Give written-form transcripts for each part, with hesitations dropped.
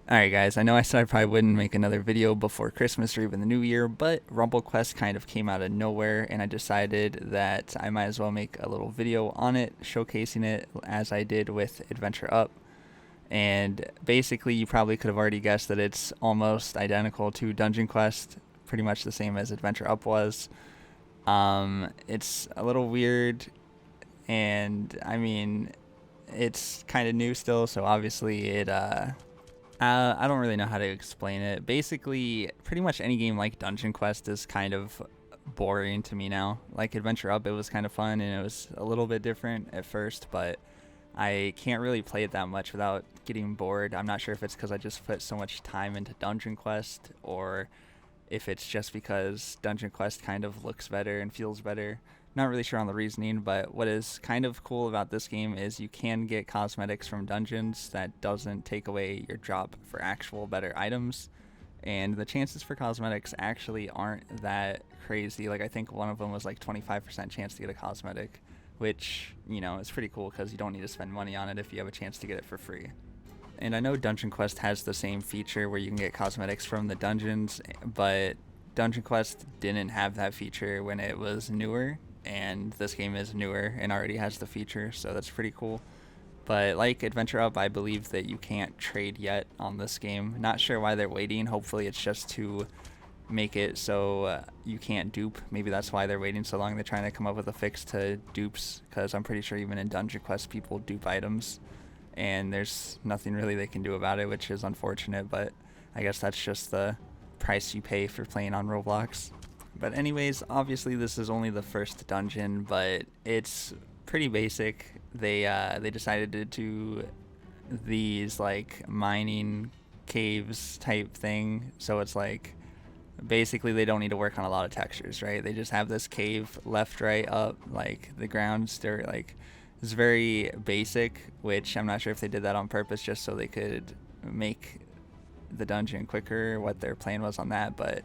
Alright guys, I know I said I probably wouldn't make another video before Christmas or even the New Year, but Rumble Quest kind of came out of nowhere and I decided that I might as well make a little video on it, showcasing it as I did with Adventure Up. And basically you probably could have already guessed that it's almost identical to Dungeon Quest, pretty much the same as Adventure Up was. It's a little weird and I mean, it's kind of new still, so obviously I don't really know how to explain it. Basically, pretty much any game like Dungeon Quest is kind of boring to me now. Like Adventure Up, it was kind of fun and it was a little bit different at first, but I can't really play it that much without getting bored. I'm not sure if it's because I just put so much time into Dungeon Quest or if it's just because Dungeon Quest kind of looks better and feels better. Not really sure on the reasoning, but what is kind of cool about this game is you can get cosmetics from dungeons that doesn't take away your drop for actual better items. And the chances for cosmetics actually aren't that crazy. Like, I think one of them was like 25% chance to get a cosmetic, which, is pretty cool because you don't need to spend money on it if you have a chance to get it for free. And I know Dungeon Quest has the same feature where you can get cosmetics from the dungeons, but Dungeon Quest didn't have that feature when it was newer, and this game is newer and already has the feature, so that's pretty cool. But like Adventure Up, I believe that you can't trade yet on this game. Not sure why they're waiting. Hopefully, it's just to make it so you can't dupe. Maybe that's why they're waiting so long. They're trying to come up with a fix to dupes, because I'm pretty sure even in Dungeon Quest, people dupe items and there's nothing really they can do about it, which is unfortunate, but I guess that's just the price you pay for playing on Roblox. But anyways, obviously this is only the first dungeon, but it's pretty basic. They decided to do these like mining caves type thing, so it's like basically they don't need to work on a lot of textures, right? They just have this cave left, right, up, like the ground's dirt, like it's very basic, which I'm not sure if they did that on purpose just so they could make the dungeon quicker, what their plan was on that, but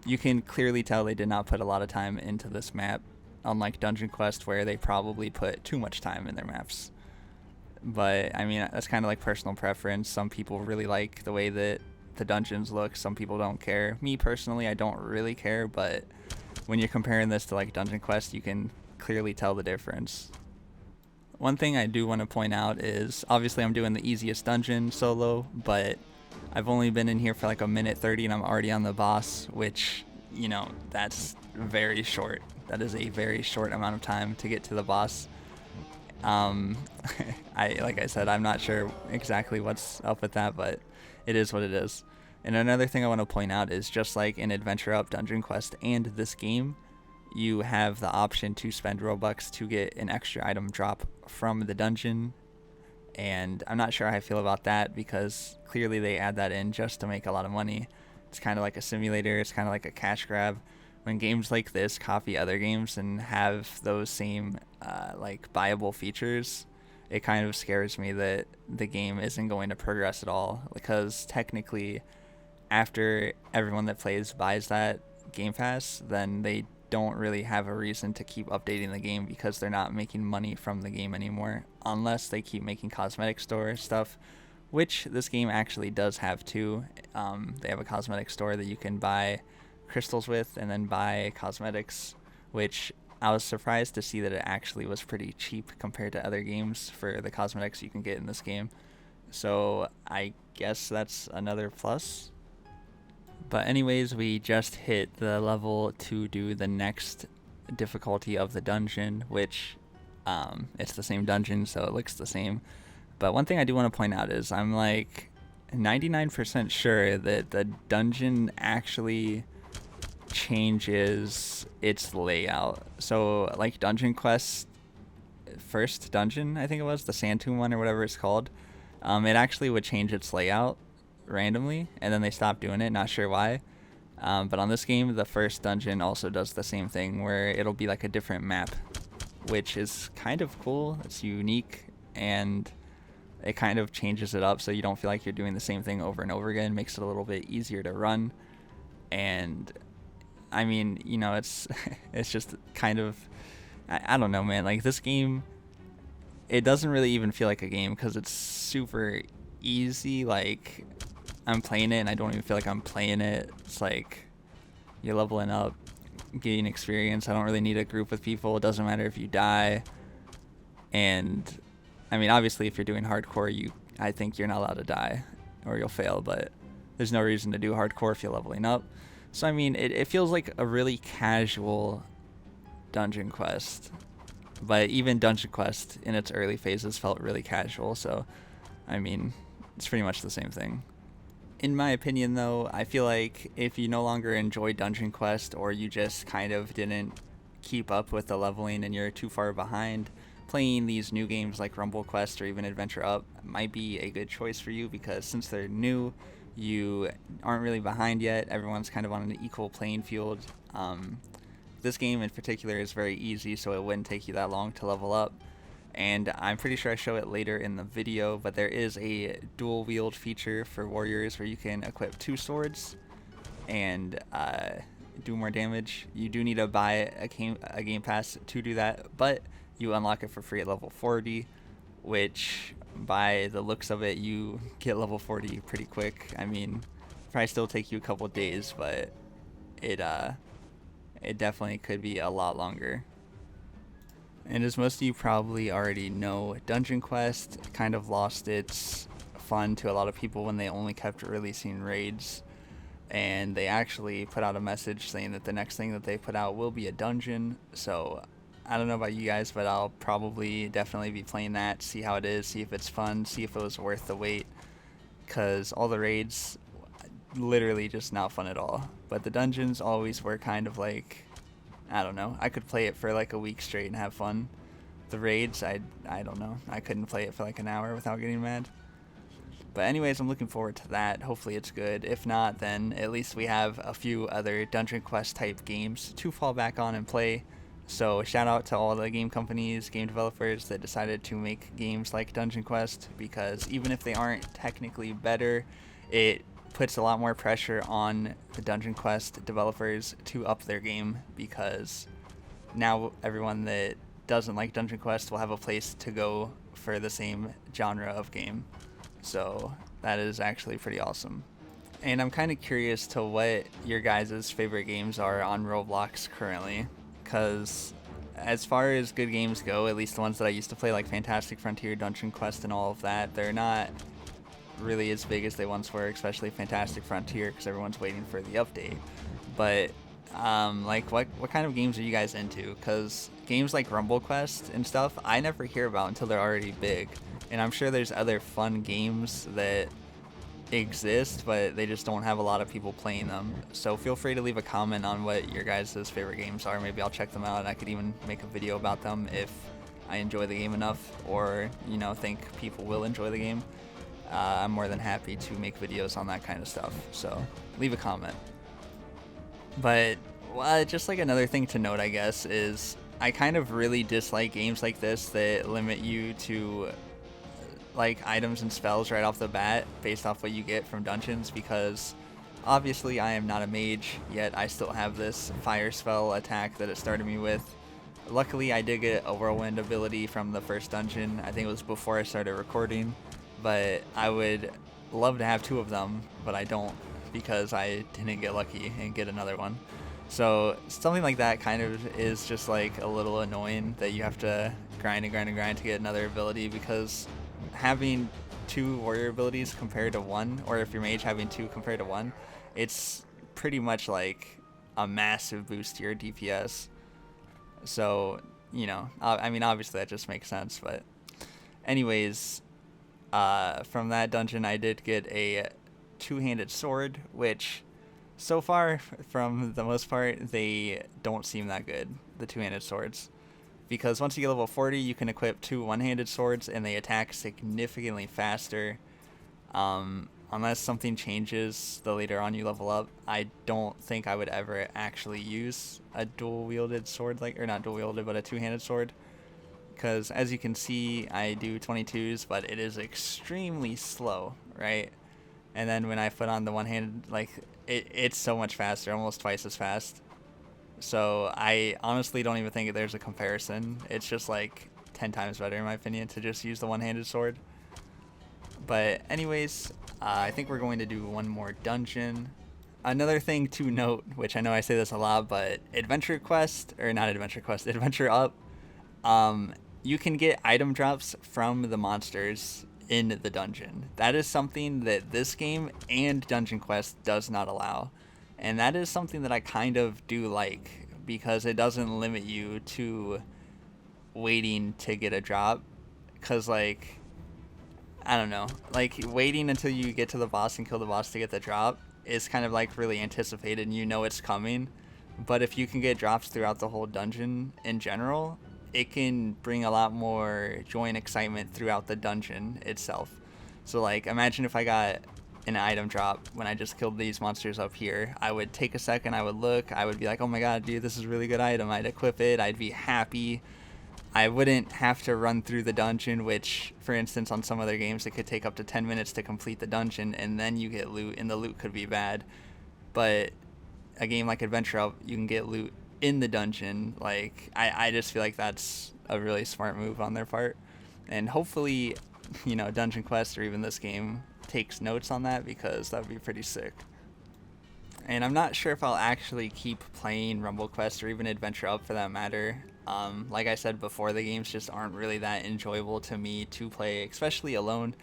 you can clearly tell they did not put a lot of time into this map, unlike Dungeon Quest where they probably put too much time in their maps. But I mean, that's kind of like personal preference. Some people really like the way that the dungeons look, some people don't care. Me personally, I don't really care, but when you're comparing this to like Dungeon Quest, you can clearly tell the difference. One thing I do want to point out is obviously I'm doing the easiest dungeon solo, but I've only been in here for like a minute 30 and I'm already on the boss, which, that's very short. That is a very short amount of time to get to the boss. Um, like I said, I'm not sure exactly what's up with that, but it is what it is. And another thing I want to point out is just like in Adventure Up, Dungeon Quest, and this game, you have the option to spend Robux to get an extra item drop from the dungeon. And I'm not sure how I feel about that because clearly they add that in just to make a lot of money. It's kind of like a simulator, it's kind of like a cash grab. When games like this copy other games and have those same like buyable features, it kind of scares me that the game isn't going to progress at all because technically after everyone that plays buys that Game Pass, then they don't really have a reason to keep updating the game because they're not making money from the game anymore unless they keep making cosmetic store stuff, which this game actually does have too. They have a cosmetic store that you can buy crystals with and then buy cosmetics, which I was surprised to see that it actually was pretty cheap compared to other games for the cosmetics you can get in this game. So I guess that's another plus. But anyways, we just hit the level to do the next difficulty of the dungeon, which it's the same dungeon, so it looks the same. But one thing I do want to point out is I'm like 99% sure that the dungeon actually changes its layout. So like Dungeon Quest first dungeon, I think it was the Sand Tomb one or whatever it's called, it actually would change its layout randomly, and then they stopped doing it. Not sure why. But on this game, the first dungeon also does the same thing, where it'll be like a different map, which is kind of cool. It's unique, and it kind of changes it up so you don't feel like you're doing the same thing over and over again. Makes it a little bit easier to run, and I mean, it's it's just kind of I don't know, man. Like this game, it doesn't really even feel like a game because it's super easy. Like I'm playing it and I don't even feel like I'm playing it. It's like you're leveling up, getting experience. I don't really need a group of people. It doesn't matter if you die. And I mean, obviously, if you're doing hardcore, I think you're not allowed to die or you'll fail, but there's no reason to do hardcore if you're leveling up. So I mean, it feels like a really casual dungeon quest, but even Dungeon Quest in its early phases felt really casual. So I mean, it's pretty much the same thing. In my opinion, though, I feel like if you no longer enjoy Dungeon Quest, or you just kind of didn't keep up with the leveling and you're too far behind, playing these new games like Rumble Quest or even Adventure Up might be a good choice for you, because since they're new, you aren't really behind yet. Everyone's kind of on an equal playing field. This game in particular is very easy, so it wouldn't take you that long to level up. And I'm pretty sure I show it later in the video, but there is a dual wield feature for warriors where you can equip 2 swords and do more damage. You do need to buy a game pass to do that, but you unlock it for free at level 40, which by the looks of it, you get level 40 pretty quick. I mean, probably still take you a couple days, but it definitely could be a lot longer. And as most of you probably already know, Dungeon Quest kind of lost its fun to a lot of people when they only kept releasing raids. And they actually put out a message saying that the next thing that they put out will be a dungeon. So I don't know about you guys, but I'll probably definitely be playing that, see how it is, see if it's fun, see if it was worth the wait. Because all the raids, literally just not fun at all. But the dungeons always were kind of like, I don't know, I could play it for like a week straight and have fun. The raids, I don't know, I couldn't play it for like an hour without getting mad. But anyways, I'm looking forward to that. Hopefully it's good. If not, then at least we have a few other Dungeon Quest type games to fall back on and play. So shout out to all the game companies, game developers that decided to make games like Dungeon Quest, because even if they aren't technically better, it puts a lot more pressure on the Dungeon Quest developers to up their game, because now everyone that doesn't like Dungeon Quest will have a place to go for the same genre of game. So that is actually pretty awesome. And I'm kind of curious to what your guys' favorite games are on Roblox currently, because as far as good games go, at least the ones that I used to play, like Fantastic Frontier, Dungeon Quest, and all of that, they're not really as big as they once were, especially Fantastic Frontier, because everyone's waiting for the update. But like what kind of games are you guys into? Because games like Rumble Quest and stuff, I never hear about until they're already big. And I'm sure there's other fun games that exist, but they just don't have a lot of people playing them. So feel free to leave a comment on what your guys' favorite games are. Maybe I'll check them out and I could even make a video about them if I enjoy the game enough, or think people will enjoy the game. I'm more than happy to make videos on that kind of stuff, so leave a comment. But just like another thing to note, I guess, is I kind of really dislike games like this that limit you to like items and spells right off the bat based off what you get from dungeons, because obviously I am not a mage, yet I still have this fire spell attack that it started me with. Luckily I did get a whirlwind ability from the first dungeon. I think it was before I started recording, but I would love to have 2 of them, but I don't, because I didn't get lucky and get another one. So something like that kind of is just like a little annoying, that you have to grind and grind and grind to get another ability, because having 2 warrior abilities compared to 1, or if you're mage having 2 compared to 1, it's pretty much like a massive boost to your DPS. So I mean, obviously that just makes sense, but anyways, from that dungeon I did get a 2-handed sword, which so far, from the most part, they don't seem that good, the 2-handed swords. Because once you get level 40, you can equip 2 one-handed swords, and they attack significantly faster. Unless something changes the later on you level up, I don't think I would ever actually use a dual-wielded sword, or not dual-wielded, but a 2-handed sword. Because as you can see, I do 22s, but it is extremely slow, right? And then when I put on the one-handed, it's so much faster, almost twice as fast. So I honestly don't even think there's a comparison. It's just like 10 times better in my opinion to just use the one-handed sword. But anyways, I think we're going to do one more dungeon. Another thing to note, which I know I say this a lot, but Adventure Quest, or not Adventure Quest, Adventure Up, you can get item drops from the monsters in the dungeon. That is something that this game and Dungeon Quest does not allow. And that is something that I kind of do like, because it doesn't limit you to waiting to get a drop. Because, like, I don't know, like, waiting until you get to the boss and kill the boss to get the drop is kind of like really anticipated and you know it's coming. But if you can get drops throughout the whole dungeon in general, it can bring a lot more joy and excitement throughout the dungeon itself. So, like, imagine if I got an item drop when I just killed these monsters up here. I would take a second, I would look, I would be like, oh my god, dude, this is a really good item. I'd equip it, I'd be happy. I wouldn't have to run through the dungeon, which, for instance, on some other games, it could take up to 10 minutes to complete the dungeon, and then you get loot, and the loot could be bad. But a game like Adventure Up, you can get loot in the dungeon. Like, I just feel like that's a really smart move on their part. And hopefully, you know, Dungeon Quest or even this game takes notes on that, because that would be pretty sick. And I'm not sure if I'll actually keep playing Rumble Quest or even Adventure Up for that matter. Like I said before, the games just aren't really that enjoyable to me to play, especially alone.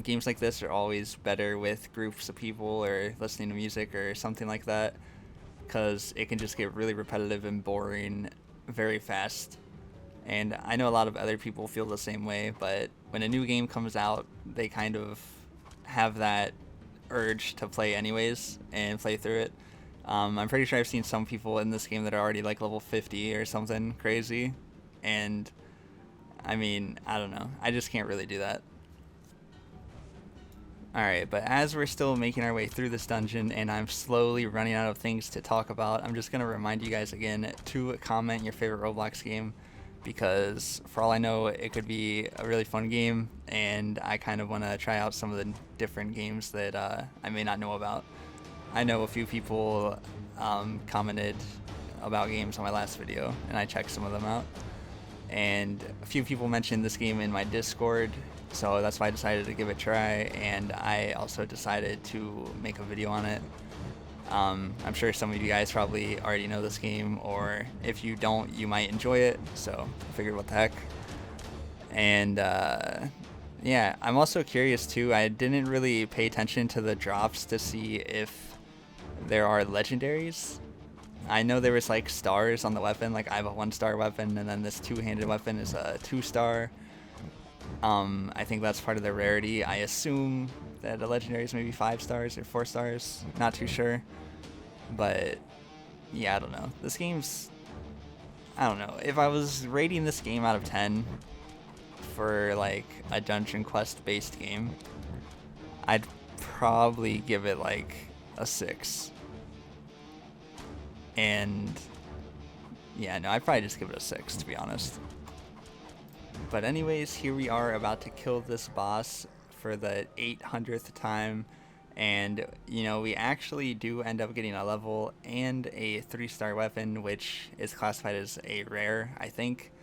Games like this are always better with groups of people or listening to music or something like that, because it can just get really repetitive and boring very fast. And I know a lot of other people feel the same way, but when a new game comes out, they kind of have that urge to play anyways and play through it. I'm pretty sure I've seen some people in this game that are already like level 50 or something crazy, and I mean, I don't know, I just can't really do that. Alright, but as we're still making our way through this dungeon and I'm slowly running out of things to talk about, I'm just going to remind you guys again to comment your favorite Roblox game, because for all I know, it could be a really fun game, and I kind of want to try out some of the different games that I may not know about. I know a few people commented about games on my last video, and I checked some of them out. And a few people mentioned this game in my Discord, so that's why I decided to give it a try, and I also decided to make a video on it. I'm sure some of you guys probably already know this game, or if you don't, you might enjoy it, so I figured what the heck. And yeah, I'm also curious too, I didn't really pay attention to the drops to see if there are legendaries. I know there was like stars on the weapon, like I have a 1-star weapon, and then this 2-handed weapon is a 2-star. I think that's part of the rarity. I assume that the legendary is maybe 5 stars or 4 stars, not too sure. But yeah, I don't know. This game's, I don't know. If I was rating this game out of 10 for like a Dungeon Quest based game, I'd probably give it like a 6. And yeah, no, I'd probably just give it a 6, to be honest. But anyways, here we are about to kill this boss for the 800th time, and you know, we actually do end up getting a level and a 3-star weapon, which is classified as a rare, I think.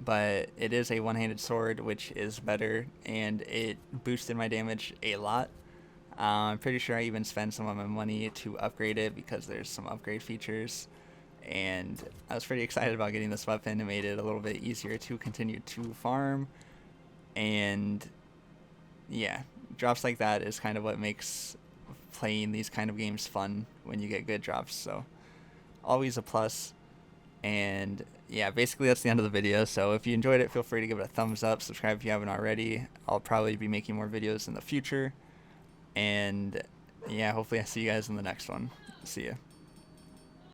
But it is a one-handed sword, which is better, and it boosted my damage a lot. I'm pretty sure I even spent some of my money to upgrade it, because there's some upgrade features, and I was pretty excited about getting this weapon. It made it a little bit easier to continue to farm, and yeah, drops like that is kind of what makes playing these kind of games fun, when you get good drops, so always a plus. And yeah, basically that's the end of the video. So if you enjoyed it, feel free to give it a thumbs up, subscribe if you haven't already. I'll probably be making more videos in the future. And yeah, hopefully I see you guys in the next one. See ya.